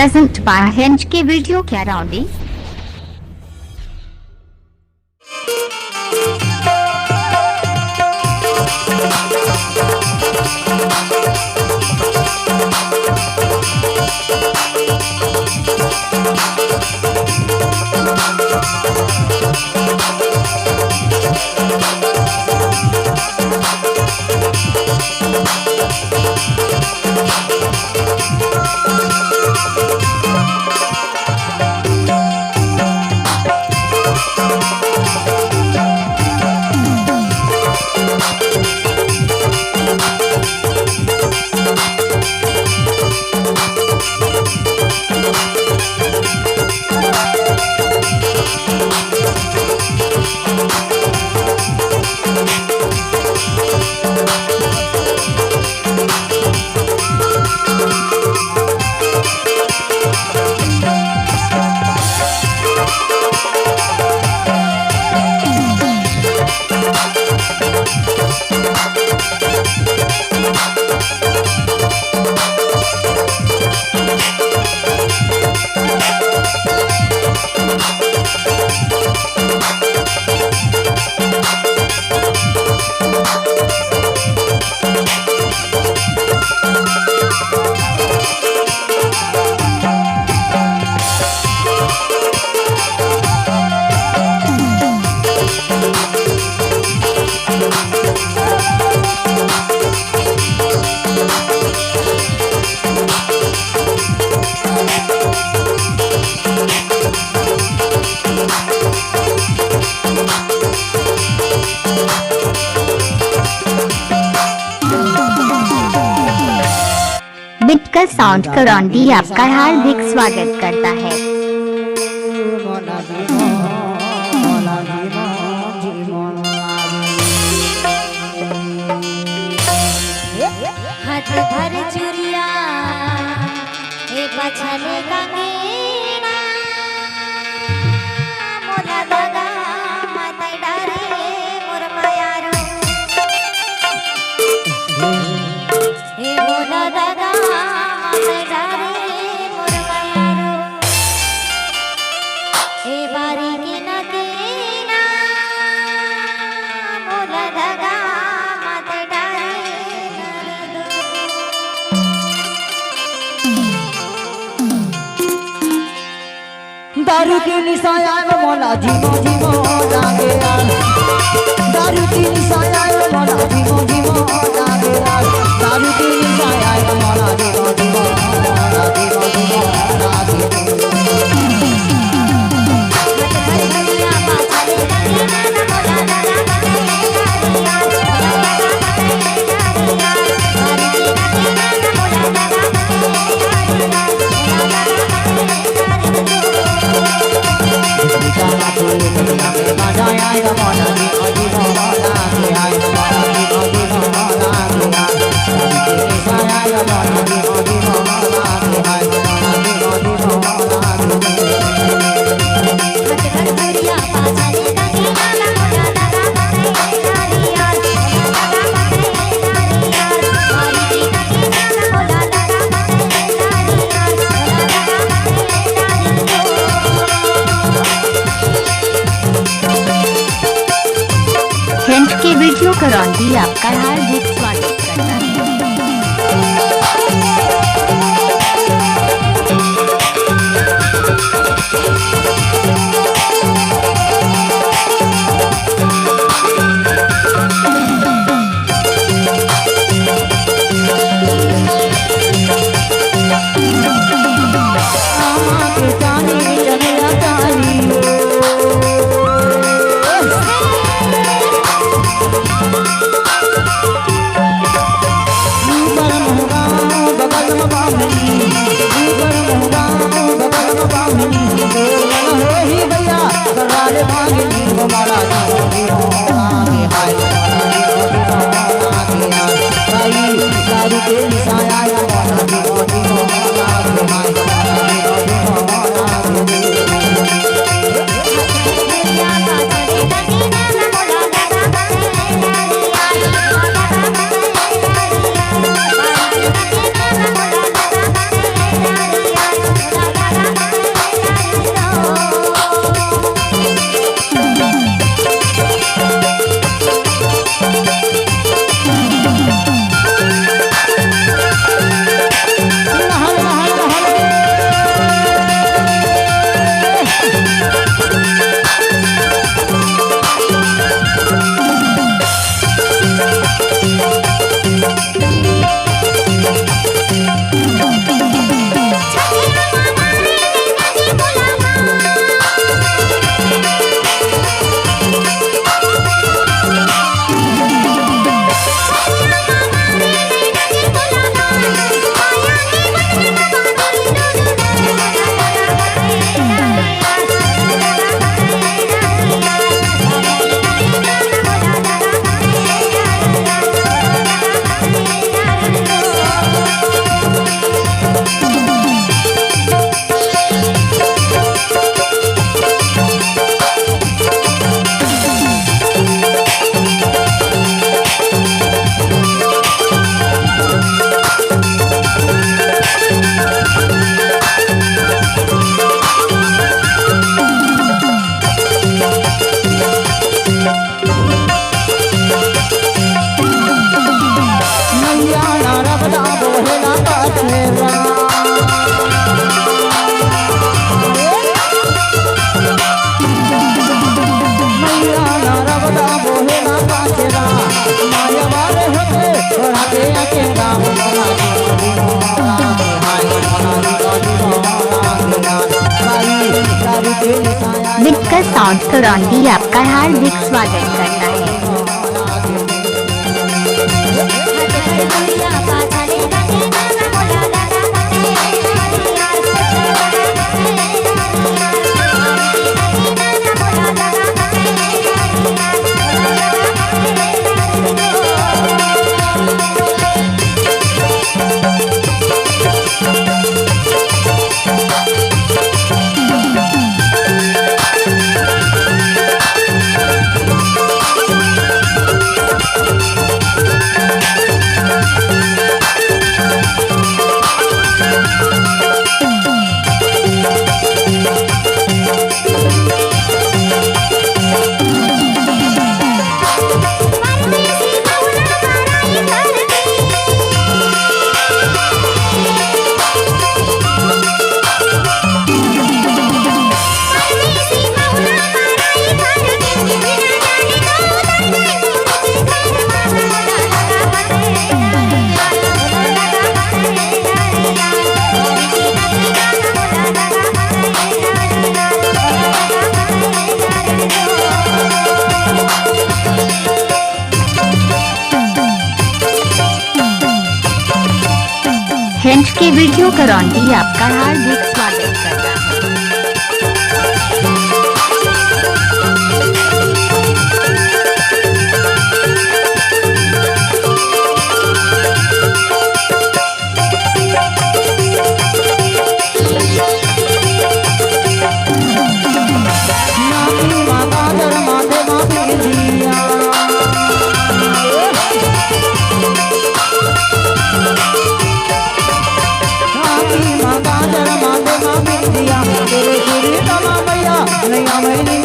present by Hinge के video क्या राउंडी। Bit का साउंड करौंदी आपका हार्दिक स्वागत करता है। हाथ भर चुरिया हे पछले गंगेना मोला दादा मत डरे मोर मायारो हे मोला दादा मत डरे मोर मायारो हे बारी की नदीना मोला दादा मत डरे दारू की निशाया में मोला जीवो जीवो लागे यार। दारू की निशाया में मोला जीवो जीवो लागे यार। दारू की निशाया में मोला जीवो जीवो लागे हिंज के वीडियो करौंदी आपका हार्दिक स्वागत करता है। साउंड करौंदी आपका हार्दिक स्वागत करता है। दुनिया पाछाले लगे ना मोला दादा हिंट के वीडियो करौंदी आपका हार्दिक स्वागत करता है। नामी माता दर माते मामी दिया नामी माता दर माते मामी दिया तेरे तेरे तमा भैया नहीं मैंने